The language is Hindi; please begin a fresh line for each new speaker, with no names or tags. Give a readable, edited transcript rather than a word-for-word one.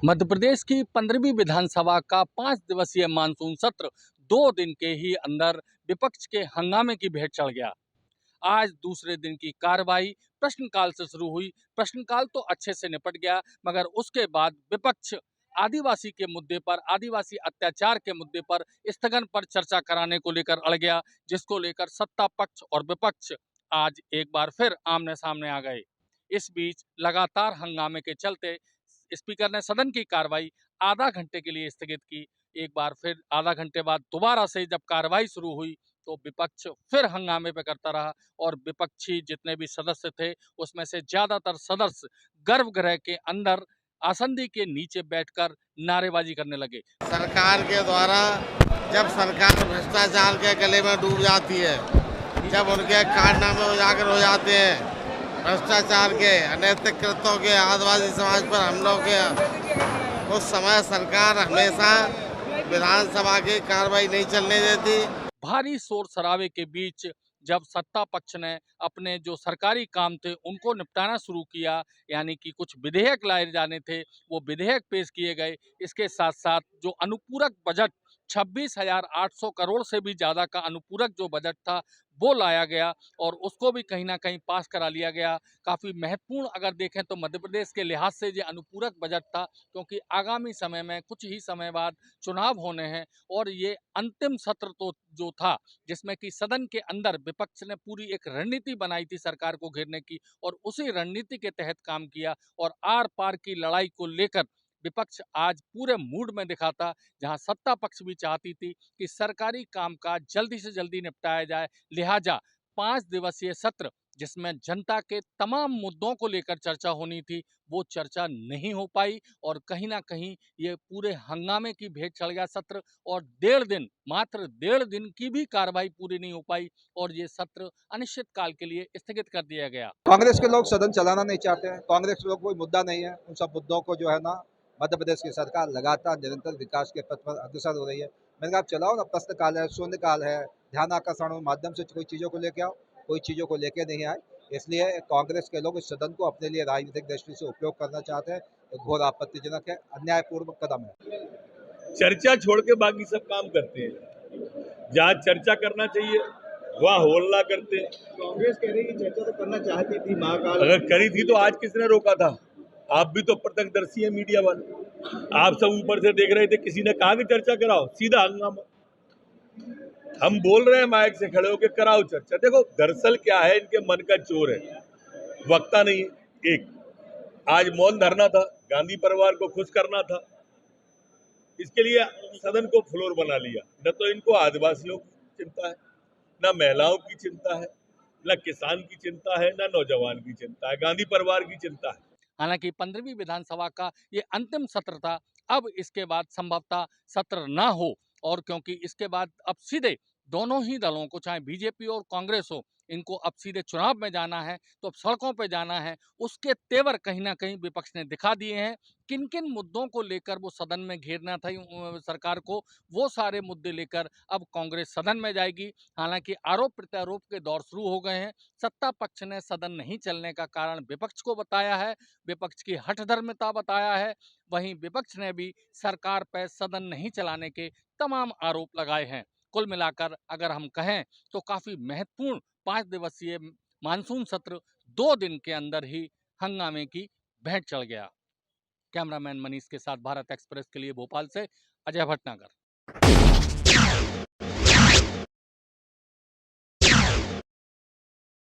मध्य प्रदेश की 15वीं विधानसभा का 5 दिवसीय मानसून सत्र 2 दिन के ही अंदर विपक्ष के हंगामे की भेंट चढ़ गया। आज दूसरे दिन की कार्रवाई प्रश्नकाल से शुरू हुई। प्रश्नकाल तो अच्छे से निपट गया, मगर उसके बाद विपक्ष आदिवासी के मुद्दे पर, आदिवासी अत्याचार के मुद्दे पर स्थगन पर चर्चा कराने को लेकर अड़ गया, जिसको लेकर सत्ता पक्ष और विपक्ष आज एक बार फिर आमने सामने आ गए। इस बीच लगातार हंगामे के चलते स्पीकर ने सदन की कार्रवाई आधा घंटे के लिए स्थगित की। एक बार फिर आधा घंटे बाद दोबारा से जब कार्रवाई शुरू हुई तो विपक्ष फिर हंगामे पे करता रहा और विपक्षी जितने भी सदस्य थे उसमें से ज्यादातर सदस्य गर्भगृह के अंदर आसंदी के नीचे बैठकर नारेबाजी करने लगे।
सरकार के द्वारा जब सरकार भ्रष्टाचार के गले में डूब जाती है, जब उनके कारनामे उजागर हो जाते हैं, भ्रष्टाचार के अनैतिक कृत्यों के, आदिवासी समाज पर हमलों के, उस समय सरकार हमेशा विधानसभा की कार्रवाई नहीं चलने देती।
भारी शोर शराबे के बीच जब सत्ता पक्ष ने अपने जो सरकारी काम थे उनको निपटाना शुरू किया, यानी कि कुछ विधेयक लाए जाने थे वो विधेयक पेश किए गए। इसके साथ साथ जो अनुपूरक बजट 26,800 करोड़ से भी ज़्यादा का अनुपूरक जो बजट था वो लाया गया और उसको भी कहीं ना कहीं पास करा लिया गया। काफ़ी महत्वपूर्ण अगर देखें तो मध्य प्रदेश के लिहाज से ये अनुपूरक बजट था, क्योंकि आगामी समय में कुछ ही समय बाद चुनाव होने हैं और ये अंतिम सत्र तो जो था जिसमें कि सदन के अंदर विपक्ष ने पूरी एक रणनीति बनाई थी सरकार को घेरने की और उसी रणनीति के तहत काम किया और आर पार की लड़ाई को लेकर विपक्ष आज पूरे मूड में दिखा था, जहां सत्ता पक्ष भी चाहती थी कि सरकारी कामकाज जल्दी से जल्दी निपटाया जाए। लिहाजा 5 दिवसीय सत्र जिसमें जनता के तमाम मुद्दों को लेकर चर्चा होनी थी वो चर्चा नहीं हो पाई और कहीं ना कहीं ये पूरे हंगामे की भेंट चढ़ गया सत्र और मात्र 1.5 दिन की भी कार्रवाई पूरी नहीं हो पाई और ये सत्र अनिश्चित काल के लिए स्थगित कर दिया गया।
कांग्रेस के लोग सदन चलाना नहीं चाहते हैं। कांग्रेस के लोग कोई मुद्दा नहीं है, उन सब मुद्दों को जो है ना मध्य प्रदेश की सरकार लगातार निरंतर विकास के पथ पर अग्रसर हो रही है। मैंने कहा आप चलाओ ना, प्रश्नकाल है, शून्यकाल है, ध्यान आकर्षण के माध्यम से कोई चीज़ों को लेके आओ, कोई चीज़ों को लेके नहीं आए। इसलिए कांग्रेस के लोग इस सदन को अपने लिए राजनीतिक दृष्टि से उपयोग करना चाहते हैं। घोर आपत्तिजनक है, अन्यायपूर्वक कदम है।
चर्चा छोड़ के बाकी सब काम करते हैं। जहाँ चर्चा करना चाहिए वहाँ होल्ला करते हैं।
कांग्रेस कह रही है कि चर्चा तो करना चाहती थी, महाकाल
अगर करी थी तो आज किसने रोका था? आप भी तो प्रत्यक्षदर्शी है, मीडिया वाले। आप सब ऊपर से देख रहे थे, किसी ने कहा कि चर्चा कराओ? सीधा हंगामा। हम बोल रहे हैं माइक से खड़े होकर कराओ चर्चा। देखो दरअसल क्या है, इनके मन का चोर है, वक्ता नहीं है। एक आज मौन धरना था, गांधी परिवार को खुश करना था, इसके लिए सदन को फ्लोर बना लिया। न तो इनको आदिवासियों की चिंता है, न महिलाओं की चिंता है, न किसान की चिंता है, न नौजवान की चिंता है, गांधी परिवार की चिंता है।
हालांकि 15वीं विधानसभा का ये अंतिम सत्र था। अब इसके बाद संभवतः सत्र ना हो और क्योंकि इसके बाद अब सीधे दोनों ही दलों को, चाहे बीजेपी और कांग्रेस हो, इनको अब सीधे चुनाव में जाना है, तो अब सड़कों पे जाना है। उसके तेवर कहीं ना कहीं विपक्ष ने दिखा दिए हैं। किन किन मुद्दों को लेकर वो सदन में घेरना था सरकार को, वो सारे मुद्दे लेकर अब कांग्रेस सदन में जाएगी। हालांकि आरोप प्रत्यारोप के दौर शुरू हो गए हैं। सत्ता पक्ष ने सदन नहीं चलने का कारण विपक्ष को बताया है, विपक्ष की हठधर्मिता बताया है। वहीं विपक्ष ने भी सरकार पर सदन नहीं चलाने के तमाम आरोप लगाए हैं। कुल मिलाकर अगर हम कहें तो काफी महत्वपूर्ण 5 दिवसीय मानसून सत्र 2 दिन के अंदर ही हंगामे की भेंट चढ़ गया। कैमरामैन मनीष के साथ भारत एक्सप्रेस के लिए भोपाल से अजय भटनागर।